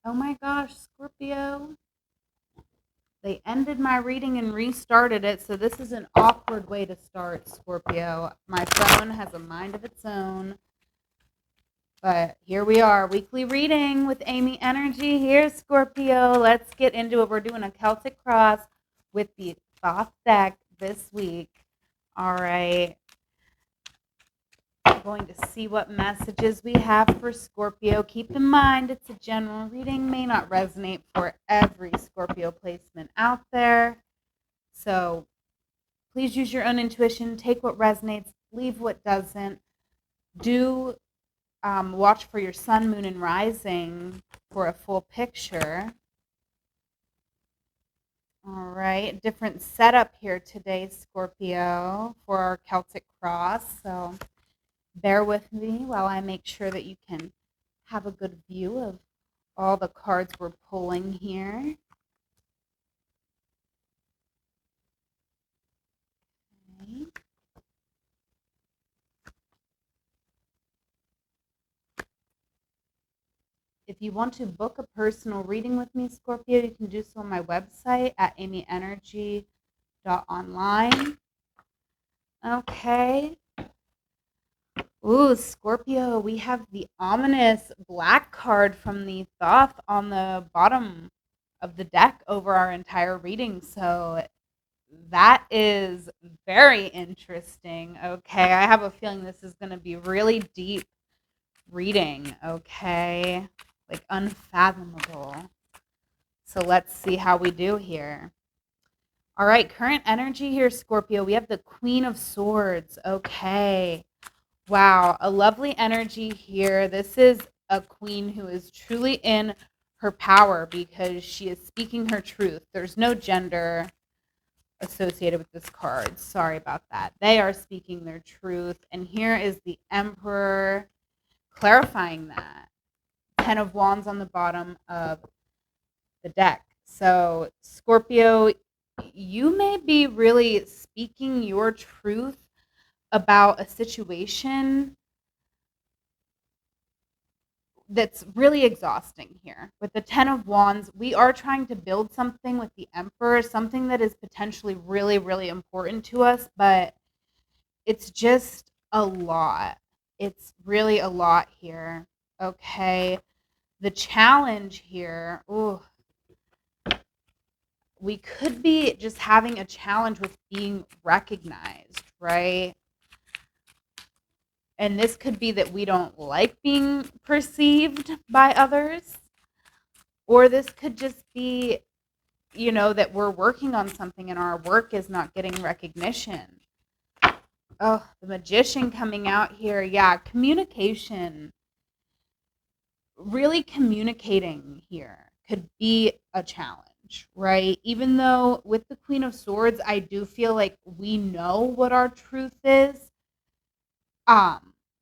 Oh my gosh, Scorpio. They ended my reading and restarted it, so this is an awkward way to start, Scorpio. My phone has a mind of its own. But here we are, weekly reading with Amy Energy. Here's Scorpio. Let's get into it. We're doing a Celtic cross with the Thoth deck this week. All right. We're going to see what messages we have for Scorpio. Keep in mind, it's a general reading, may not resonate for every Scorpio placement out there. So please use your own intuition. Take what resonates, leave what doesn't. Do watch for your sun, moon, and rising for a full picture. All right, different setup here today, Scorpio, for our Celtic cross. So bear with me while I make sure that you can have a good view of all the cards we're pulling here. Okay. If you want to book a personal reading with me, Scorpio, you can do so on my website at amyenergy.online. Okay. Ooh, Scorpio, we have the ominous black card from the Thoth on the bottom of the deck over our entire reading. So that is very interesting. Okay. I have a feeling this is going to be really deep reading. Okay. Like unfathomable. So let's see how we do here. All right. Current energy here, Scorpio. We have the Queen of Swords. Okay. Wow, a lovely energy here. This is a queen who is truly in her power because she is speaking her truth. There's no gender associated with this card. Sorry about that. They are speaking their truth. And here is the Emperor clarifying that. 10 of Wands on the bottom of the deck. So, Scorpio, you may be really speaking your truth about a situation that's really exhausting here. With the 10 of Wands, we are trying to build something with the Emperor, something that is potentially really, really important to us, but it's just a lot. It's really a lot here. Okay. The challenge here, ooh, we could be just having a challenge with being recognized, right? And this could be that we don't like being perceived by others, or this could just be, that we're working on something and our work is not getting recognition. Oh, the Magician coming out here. Yeah, communication. Really communicating here could be a challenge, right? Even though with the Queen of Swords, I do feel like we know what our truth is.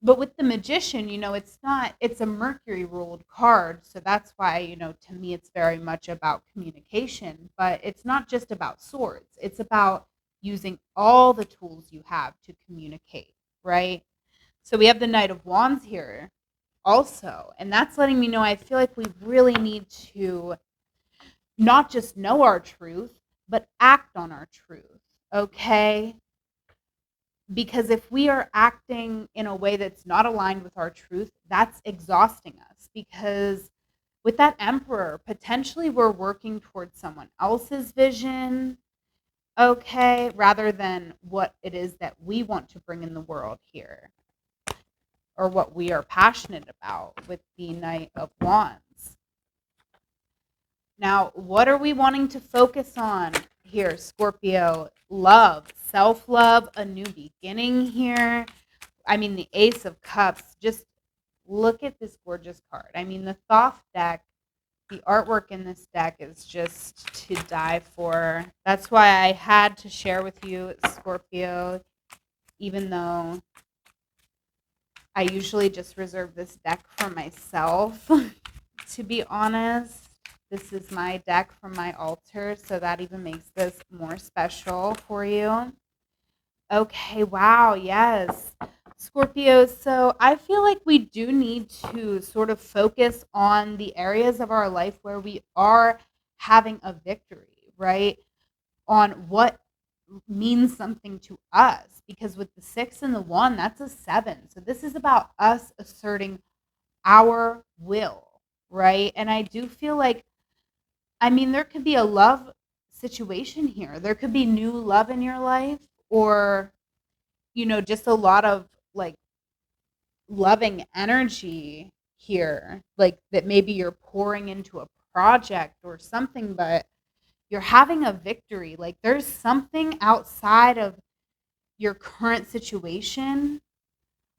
But with the Magician, it's a Mercury ruled card. So that's why, to me, it's very much about communication. But it's not just about swords, it's about using all the tools you have to communicate, right? So we have the Knight of Wands here also. And that's letting me know I feel like we really need to not just know our truth, but act on our truth, okay? Because if we are acting in a way that's not aligned with our truth, that's exhausting us. Because with that Emperor, potentially we're working towards someone else's vision, okay, rather than what it is that we want to bring in the world here, or what we are passionate about with the Knight of Wands. Now, what are we wanting to focus on here, Scorpio? Love, self-love, a new beginning here. I mean, the Ace of Cups. Just look at this gorgeous card. I mean, the Thoth deck, the artwork in this deck is just to die for. That's why I had to share with you, Scorpio, even though I usually just reserve this deck for myself, to be honest. This is my deck from my altar, so that even makes this more special for you. Okay, wow, yes. Scorpio, so I feel like we do need to sort of focus on the areas of our life where we are having a victory, right? On what means something to us. Because with the 6 and the 1, that's a 7. So this is about us asserting our will, right? And I do feel like, I mean, there could be a love situation here. There could be new love in your life, or, just a lot of like loving energy here, like that maybe you're pouring into a project or something, but you're having a victory. Like there's something outside of your current situation,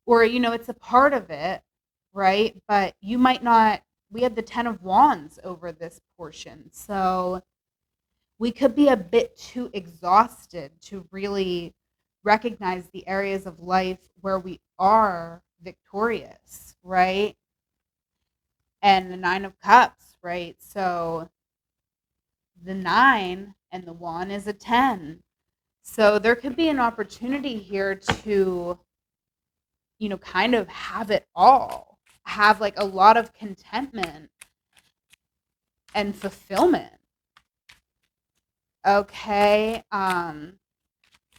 or, it's a part of it, right? But you might not. We had the 10 of Wands over this portion. So we could be a bit too exhausted to really recognize the areas of life where we are victorious, right? And the 9 of Cups, right? So the 9 and the 1 is a 10. So there could be an opportunity here to, kind of have it all, have like a lot of contentment and fulfillment. Okay.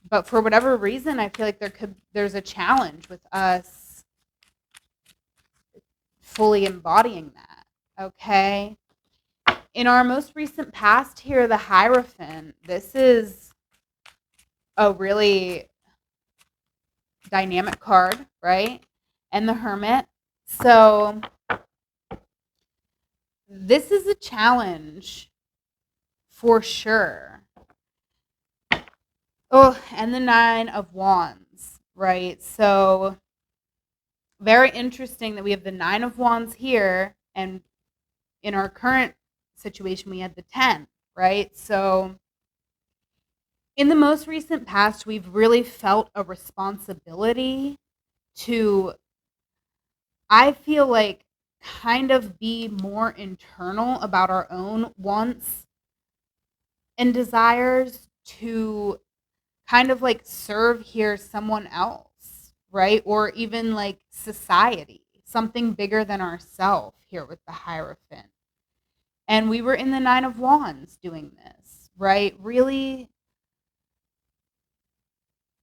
But for whatever reason, I feel like there's a challenge with us fully embodying that. Okay. In our most recent past here, the Hierophant, this is a really dynamic card, right? And the Hermit. So this is a challenge for sure. Oh, and the 9 of Wands, right? So very interesting that we have the 9 of Wands here, and in our current situation we had the 10, right? So in the most recent past, we've really felt a responsibility to, I feel like, kind of be more internal about our own wants and desires, to kind of like serve here someone else, right? Or even like society, something bigger than ourselves here with the Hierophant. And we were in the 9 of Wands doing this, right? Really,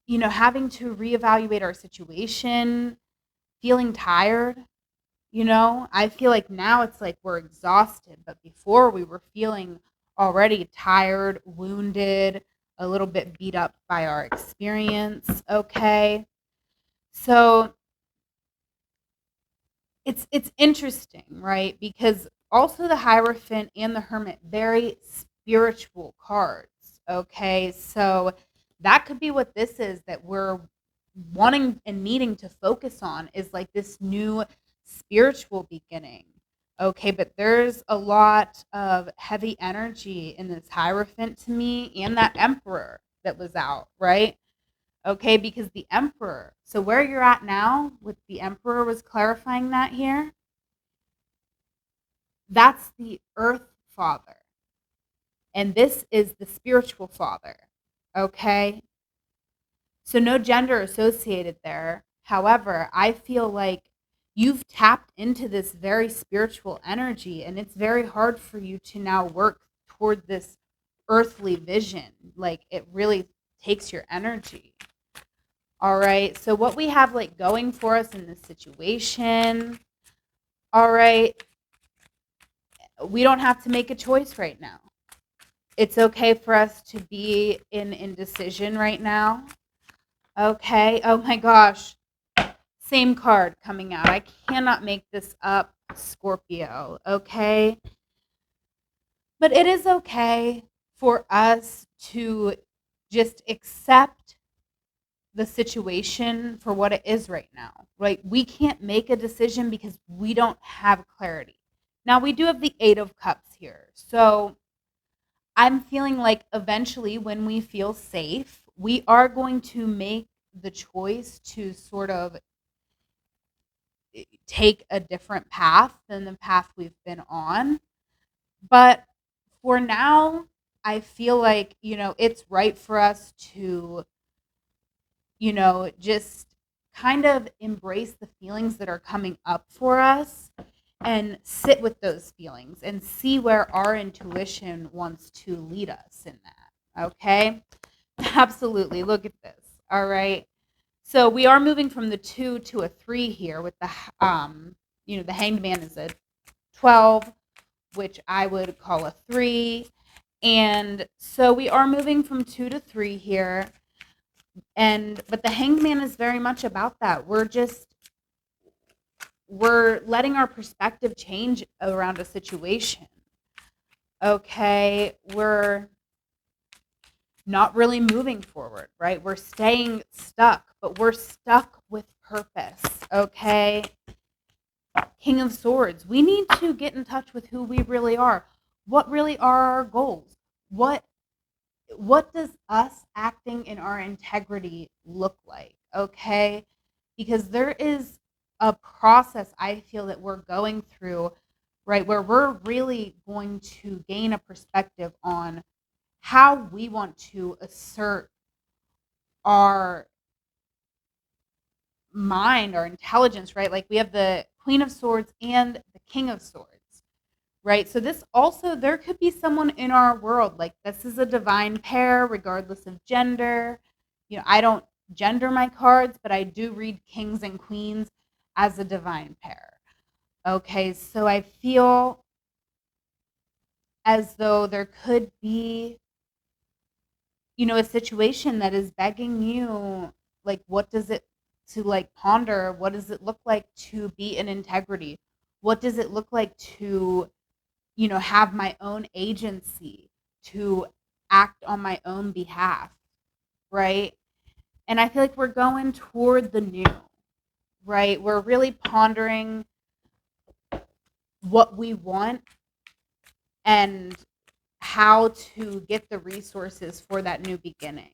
having to reevaluate our situation, feeling tired. I feel like now it's like we're exhausted, but before we were feeling already tired, wounded, a little bit beat up by our experience. Okay. So it's interesting, right? Because also the Hierophant and the Hermit, very spiritual cards. Okay. So that could be what this is that we're wanting and needing to focus on, is like this new spiritual beginning. Okay, but there's a lot of heavy energy in this Hierophant to me, and that Emperor that was out, right? Okay, because the Emperor, so where you're at now with the Emperor was clarifying that here. That's the Earth Father. And this is the spiritual father. Okay? So no gender associated there. However, I feel like you've tapped into this very spiritual energy, and it's very hard for you to now work toward this earthly vision. Like it really takes your energy. All right. So what we have like going for us in this situation, all right, we don't have to make a choice right now. It's okay for us to be in indecision right now. Okay. Oh my gosh. Same card coming out. I cannot make this up, Scorpio. Okay. But it is okay for us to just accept the situation for what it is right now, right? We can't make a decision because we don't have clarity. Now, we do have the 8 of Cups here. So I'm feeling like eventually, when we feel safe, we are going to make the choice to sort of take a different path than the path we've been on. But for now, I feel like, it's right for us to, just kind of embrace the feelings that are coming up for us and sit with those feelings and see where our intuition wants to lead us in that. Okay? Absolutely. Look at this. All right. So we are moving from the 2 to a 3 here with the the Hanged Man is a 12, which I would call a 3. And so we are moving from 2 to 3 here. But the Hanged Man is very much about that. We're letting our perspective change around a situation. Okay, we're not really moving forward, right? We're staying stuck, but we're stuck with purpose. Okay, King of Swords. We need to get in touch with who we really are. What really are our goals? What does us acting in our integrity look like? Okay, because there is a process I feel that we're going through, right, where we're really going to gain a perspective on how we want to assert our mind, our intelligence, right? Like we have the Queen of Swords and the King of Swords, right? So this also, there could be someone in our world, like this is a divine pair, regardless of gender. I don't gender my cards, but I do read kings and queens as a divine pair. Okay, so I feel as though there could be, a situation that is begging you, like, what does it to like ponder? What does it look like to be in integrity? What does it look like to, have my own agency, to act on my own behalf, right? And I feel like we're going toward the new, right? We're really pondering what we want and how to get the resources for that new beginning.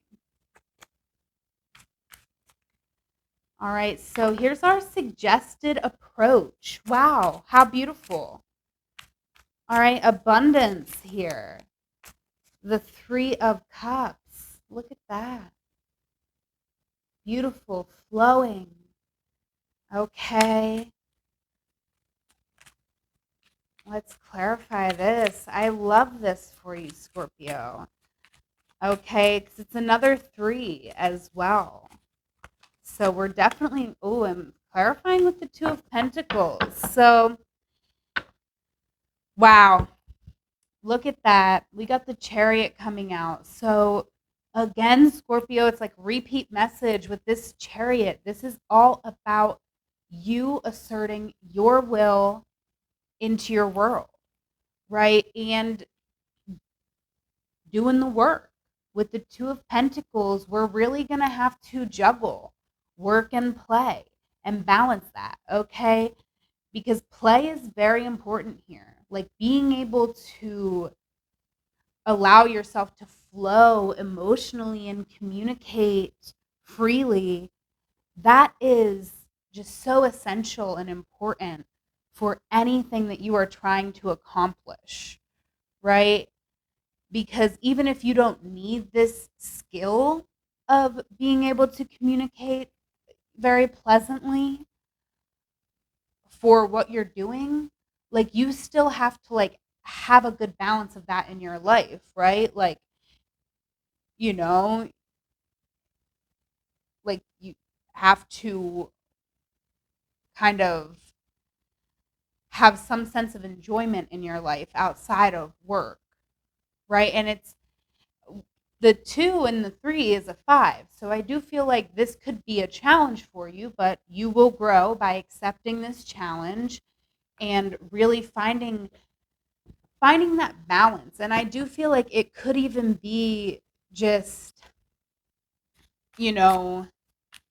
All right, so here's our suggested approach. Wow, how beautiful. All right, abundance here. The 3 of Cups. Look at that. Beautiful, flowing. Okay. Let's clarify this. I love this for you, Scorpio. Okay, because it's another 3 as well. So we're definitely, I'm clarifying with the 2 of Pentacles. So, wow. Look at that. We got the Chariot coming out. So, again, Scorpio, it's like repeat message with this Chariot. This is all about you asserting your will into your world, right? And doing the work. With the 2 of Pentacles, we're really going to have to juggle work and play and balance that, okay? Because play is very important here. Like being able to allow yourself to flow emotionally and communicate freely, that is just so essential and important for anything that you are trying to accomplish, right? Because even if you don't need this skill of being able to communicate very pleasantly for what you're doing, like you still have to like have a good balance of that in your life, right? Like, you know, like you have to kind of have some sense of enjoyment in your life outside of work, right? And it's the 2 and the 3 is a 5. So I do feel like this could be a challenge for you, but you will grow by accepting this challenge and really finding that balance. And I do feel like it could even be just,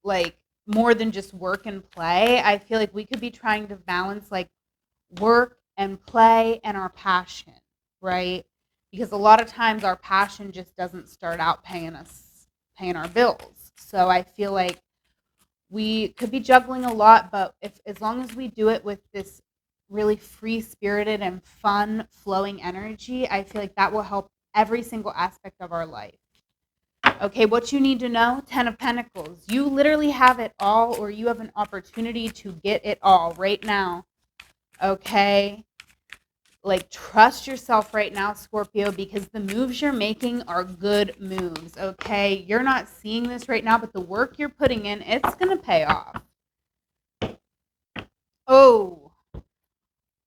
like more than just work and play. I feel like we could be trying to balance like work and play and our passion, right? Because a lot of times our passion just doesn't start out paying our bills. So I feel like we could be juggling a lot, but if as long as we do it with this really free-spirited and fun flowing energy, I feel like that will help every single aspect of our life. Okay, what you need to know, 10 of Pentacles. You literally have it all, or you have an opportunity to get it all right now. Okay? Like, trust yourself right now, Scorpio, because the moves you're making are good moves, okay? You're not seeing this right now, but the work you're putting in, it's going to pay off. Oh.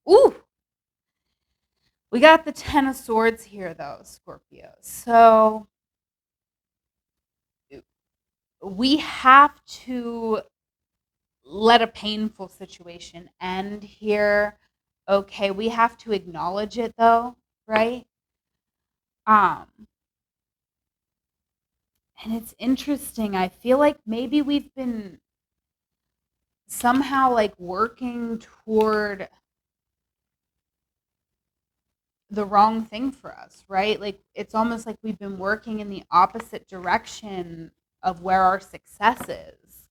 Ooh. We got the 10 of Swords here, though, Scorpio. So we have to let a painful situation end here. Okay, we have to acknowledge it, though, right? And it's interesting. I feel like maybe we've been somehow like working toward the wrong thing for us, right? Like it's almost like we've been working in the opposite direction of where our success is,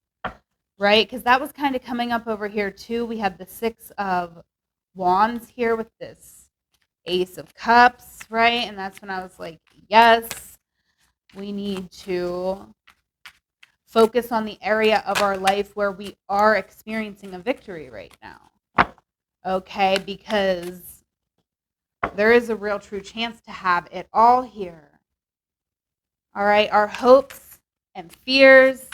right? Because that was kind of coming up over here too. We had the 6 of Wands here with this Ace of Cups, right? And that's when I was like, yes, we need to focus on the area of our life where we are experiencing a victory right now. Okay, because there is a real true chance to have it all here. All right, our hopes and fears.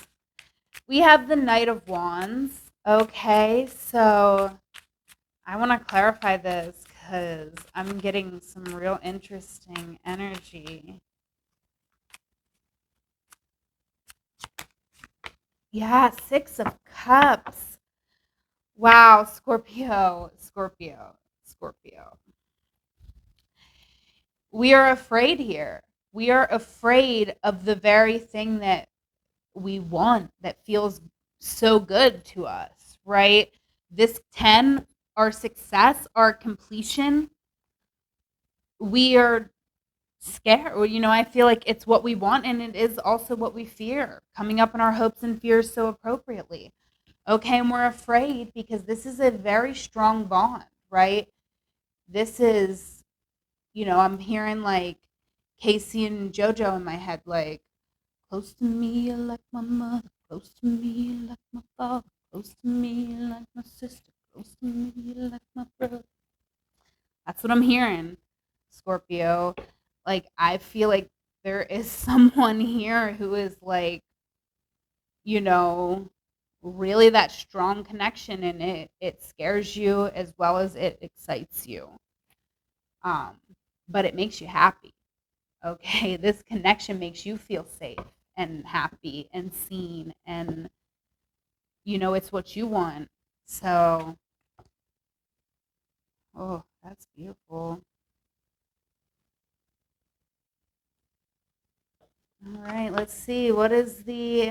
We have the Knight of Wands. Okay, so I want to clarify this because I'm getting some real interesting energy. Yeah, 6 of Cups. Wow, Scorpio. We are afraid here. We are afraid of the very thing that we want that feels so good to us, right? This 10, our success, our completion, we are scared. I feel like it's what we want and it is also what we fear, coming up in our hopes and fears so appropriately. Okay, and we're afraid because this is a very strong bond, right? This is, I'm hearing like Casey and JoJo in my head, like, close to me like my mother, close to me like my father, close to me like my sister, close to me like my brother. That's what I'm hearing, Scorpio. Like, I feel like there is someone here who is like, you know, really that strong connection, and it scares you as well as it excites you. But it makes you happy. Okay, this connection makes you feel safe and happy and seen, and it's what you want. So, oh, that's beautiful. All right, let's see. What is the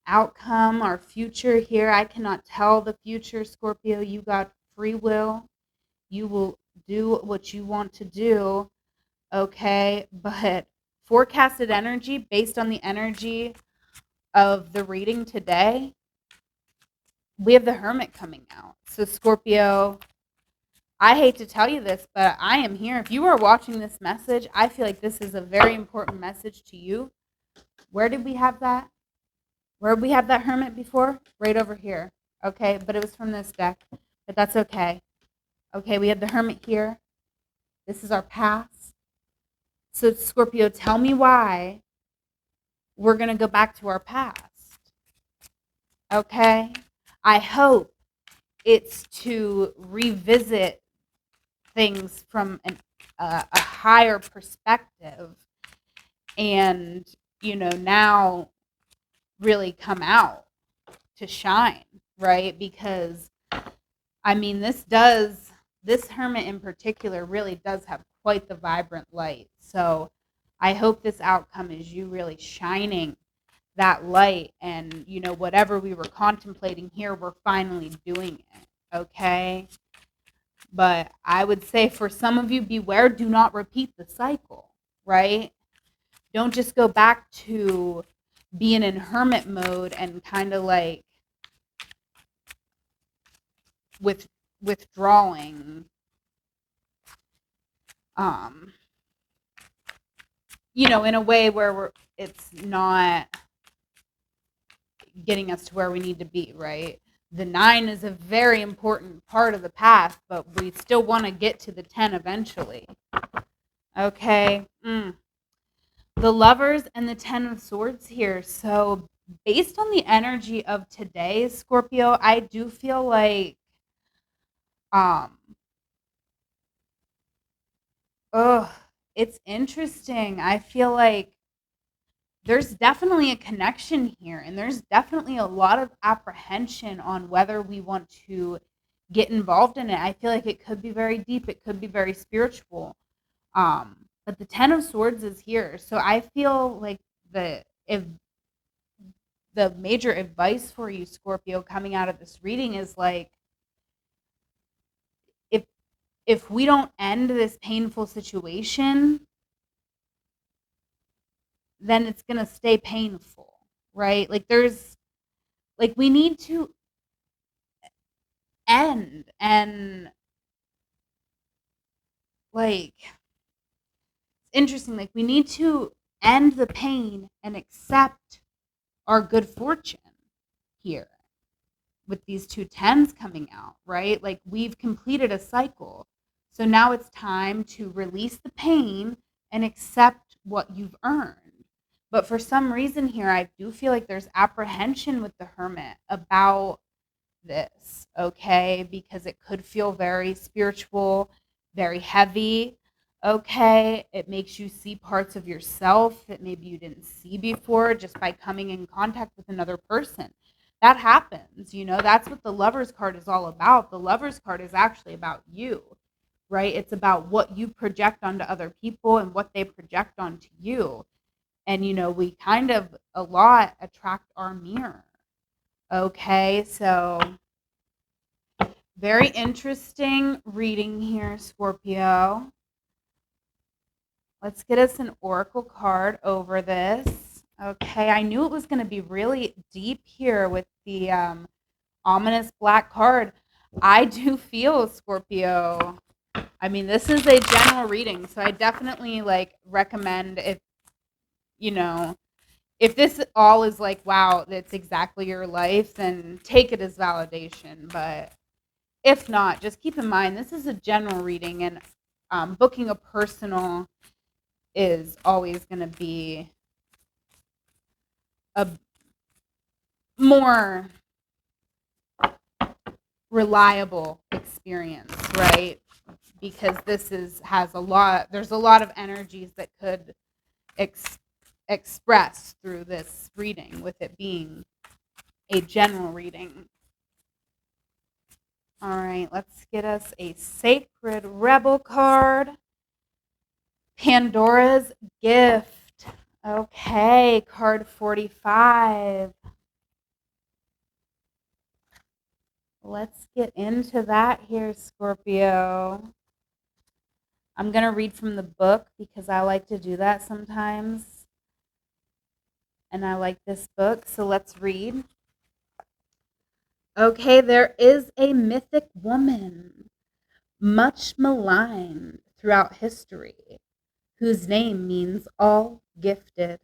outcome, our future here? I cannot tell the future, Scorpio. You got free will. You will do what you want to do, okay? But forecasted energy based on the energy of the reading today, we have the Hermit coming out. So, Scorpio, I hate to tell you this, but I am here. If you are watching this message, I feel like this is a very important message to you. Where did we have that? Where did we have that Hermit before? Right over here. Okay, but it was from this deck. But that's okay. Okay, we had the Hermit here. This is our past. So, Scorpio, tell me why we're going to go back to our past. Okay? I hope it's to revisit things from a higher perspective and, now really come out to shine, right? Because, this Hermit in particular really does have quite the vibrant light. So I hope this outcome is you really shining that light, and whatever we were contemplating here, we're finally doing it. Okay, but I would say for some of you, beware, do not repeat the cycle, right? Don't just go back to being in hermit mode and kind of like withdrawing, in a way where it's not getting us to where we need to be, right? The 9 is a very important part of the path, but we still want to get to the 10 eventually. Okay. The Lovers and the 10 of Swords here. So, based on the energy of today, Scorpio, I do feel like um oh, it's interesting. I feel like there's definitely a connection here, and there's definitely a lot of apprehension on whether we want to get involved in it. I feel like it could be very deep, it could be very spiritual. But the 10 of Swords is here. So I feel like if the major advice for you, Scorpio, coming out of this reading is like, if we don't end this painful situation, then it's going to stay painful, right? Like we need to end, and like it's interesting, like we need to end the pain and accept our good fortune here with these 2 10s coming out, right? Like we've completed a cycle. So now it's time to release the pain and accept what you've earned. But for some reason here, I do feel like there's apprehension with the Hermit about this, okay? Because it could feel very spiritual, very heavy, okay? It makes you see parts of yourself that maybe you didn't see before just by coming in contact with another person. That happens, that's what the Lovers card is all about. The Lovers card is actually about you, right? It's about what you project onto other people and what they project onto you. And, we kind of a lot attract our mirror. Okay, so very interesting reading here, Scorpio. Let's get us an oracle card over this. Okay, I knew it was going to be really deep here with the ominous black card. I do feel, Scorpio. I mean, this is a general reading, so I definitely recommend if this all is like, wow, that's exactly your life, then take it as validation. But if not, just keep in mind this is a general reading, and booking a personal is always going to be a more reliable experience, right? Because there's a lot of energies that could express through this reading, with it being a general reading. All right, let's get us a Sacred Rebel card. Pandora's Gift. Okay, card 45. Let's get into that here, Scorpio. I'm going to read from the book because I like to do that sometimes. And I like this book, so let's read. Okay, there is a mythic woman, much maligned throughout history, whose name means all gifted.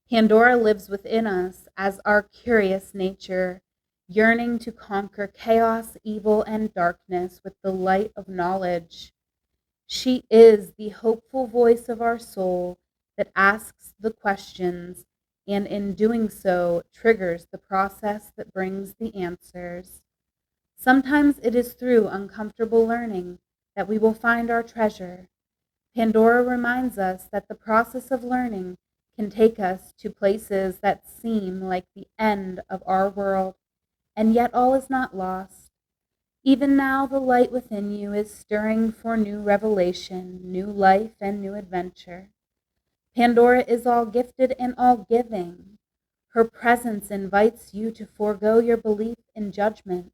Pandora lives within us as our curious nature, yearning to conquer chaos, evil, and darkness with the light of knowledge. She is the hopeful voice of our soul that asks the questions, and in doing so, triggers the process that brings the answers. Sometimes it is through uncomfortable learning that we will find our treasure. Pandora reminds us that the process of learning can take us to places that seem like the end of our world, and yet all is not lost. Even now, the light within you is stirring for new revelation, new life, and new adventure. Pandora is all gifted and all giving. Her presence invites you to forego your belief in judgment.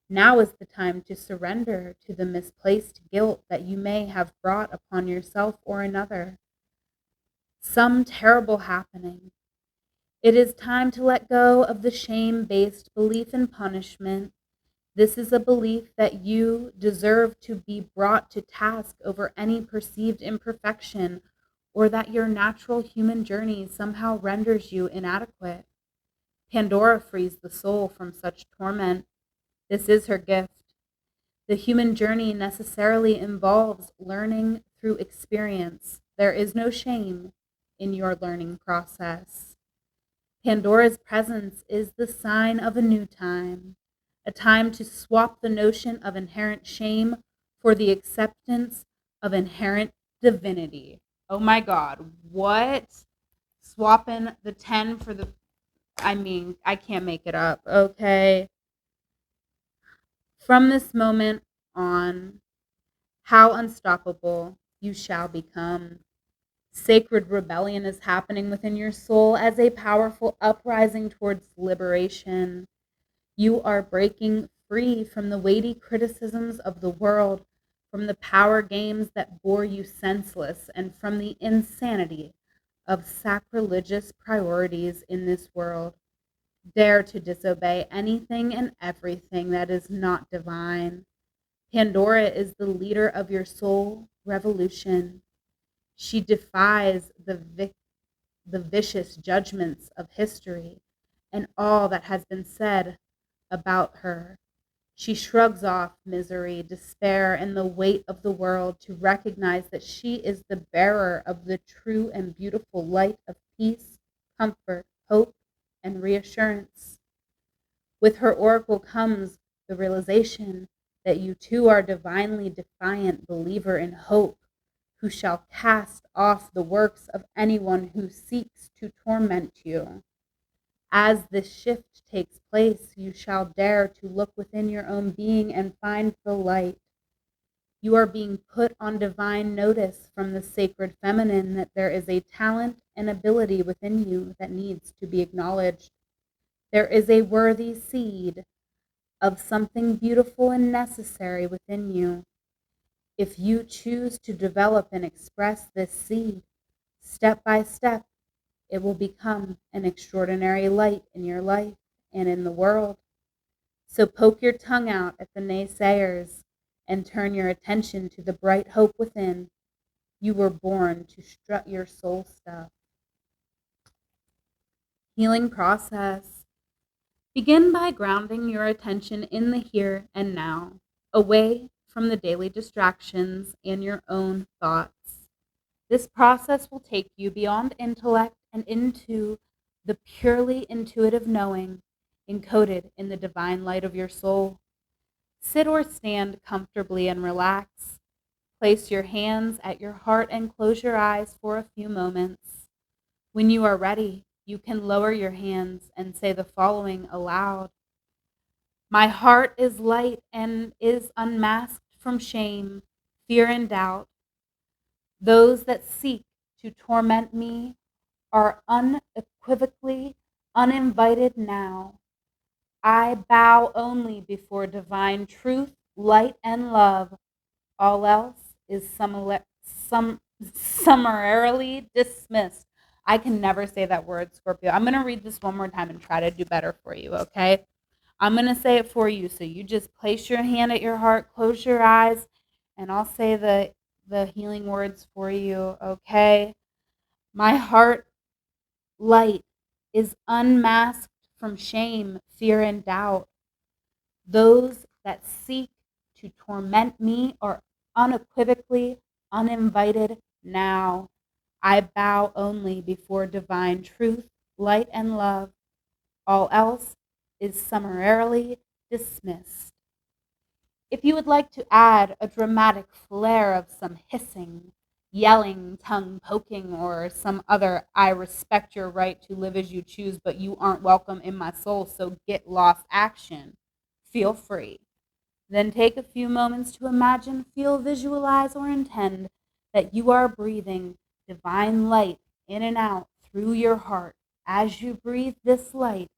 Now is the time to surrender to the misplaced guilt that you may have brought upon yourself or another. Some terrible happening. It is time to let go of the shame-based belief in punishment. This is a belief that you deserve to be brought to task over any perceived imperfection or that your natural human journey somehow renders you inadequate. Pandora frees the soul from such torment. This is her gift. The human journey necessarily involves learning through experience. There is no shame in your learning process. Pandora's presence is the sign of a new time, a time to swap the notion of inherent shame for the acceptance of inherent divinity. Oh my God, what? Swapping the 10 for the, I can't make it up, okay? From this moment on, how unstoppable you shall become. Sacred rebellion is happening within your soul as a powerful uprising towards liberation. You are breaking free from the weighty criticisms of the world, from the power games that bore you senseless, and from the insanity of sacrilegious priorities in this world. Dare to disobey anything and everything that is not divine. Pandora is the leader of your soul revolution. She defies the vicious judgments of history and all that has been said about her. She shrugs off misery, despair, and the weight of the world to recognize that she is the bearer of the true and beautiful light of peace, comfort, hope, and reassurance. With her oracle comes the realization that you too are divinely defiant believer in hope, who shall cast off the works of anyone who seeks to torment you. As this shift takes place, you shall dare to look within your own being and find the light. You are being put on divine notice from the sacred feminine that there is a talent and ability within you that needs to be acknowledged. There is a worthy seed of something beautiful and necessary within you. If you choose to develop and express this seed, step by step, it will become an extraordinary light in your life and in the world. So poke your tongue out at the naysayers and turn your attention to the bright hope within. You were born to strut your soul stuff. Healing process. Begin by grounding your attention in the here and now, away from the daily distractions and your own thoughts. This process will take you beyond intellect and into the purely intuitive knowing encoded in the divine light of your soul. Sit or stand comfortably and relax. Place your hands at your heart and close your eyes for a few moments. When you are ready, you can lower your hands and say the following aloud. My heart is light and is unmasked from shame, fear, and doubt. Those that seek to torment me are unequivocally uninvited now. I bow only before divine truth, light, and love. All else is summarily dismissed. I can never say that word, Scorpio. I'm going to read this one more time and try to do better for you, okay? I'm going to say it for you. So you just place your hand at your heart, close your eyes, and I'll say the healing words for you, okay? My heart light is unmasked from shame, fear, and doubt. Those that seek to torment me are unequivocally uninvited now. I bow only before divine truth, light, and love. All else is summarily dismissed. If you would like to add a dramatic flair of some hissing, yelling, tongue poking, or some other I respect your right to live as you choose, but you aren't welcome in my soul, so get lost action, feel free. Then take a few moments to imagine, feel, visualize, or intend that you are breathing divine light in and out through your heart. As you breathe this light,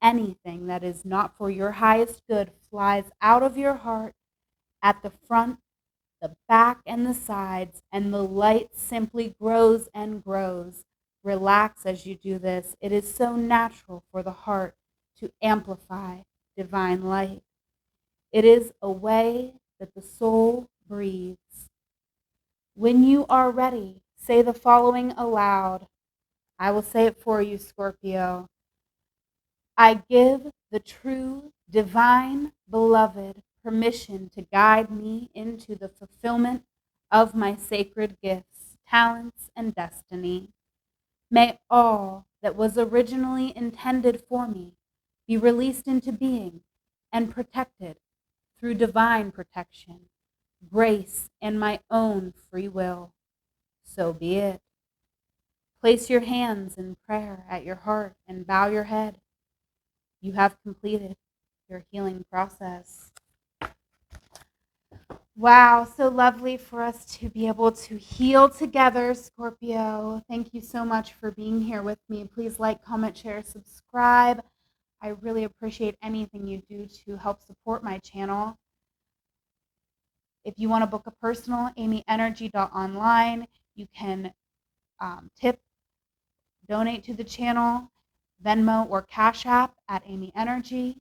anything that is not for your highest good flies out of your heart at the front, the back, and the sides, and the light simply grows and grows. Relax as you do this. It is so natural for the heart to amplify divine light. It is a way that the soul breathes. When you are ready, Say the following aloud. I will say it for you, Scorpio. I give the true, divine, beloved permission to guide me into the fulfillment of my sacred gifts, talents, and destiny. May all that was originally intended for me be released into being and protected through divine protection, grace, and my own free will. So be it. Place your hands in prayer at your heart and bow your head. You have completed your healing process. Wow, so lovely for us to be able to heal together, Scorpio. Thank you so much for being here with me. Please like, comment, share, subscribe. I really appreciate anything you do to help support my channel. If you want to book a personal, amyenergy.online. You can tip, donate to the channel, Venmo or Cash App at amyenergy.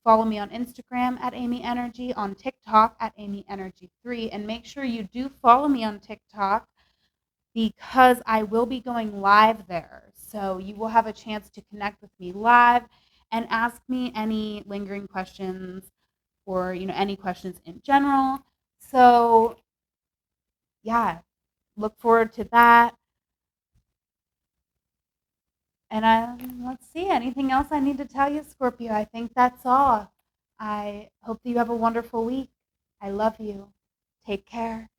Follow me on Instagram at amyenergy, on TikTok at amyenergy3, and make sure you do follow me on TikTok because I will be going live there. So you will have a chance to connect with me live and ask me any lingering questions or any questions in general. So yeah, look forward to that. And let's see, anything else I need to tell you, Scorpio? I think that's all. I hope that you have a wonderful week. I love you. Take care.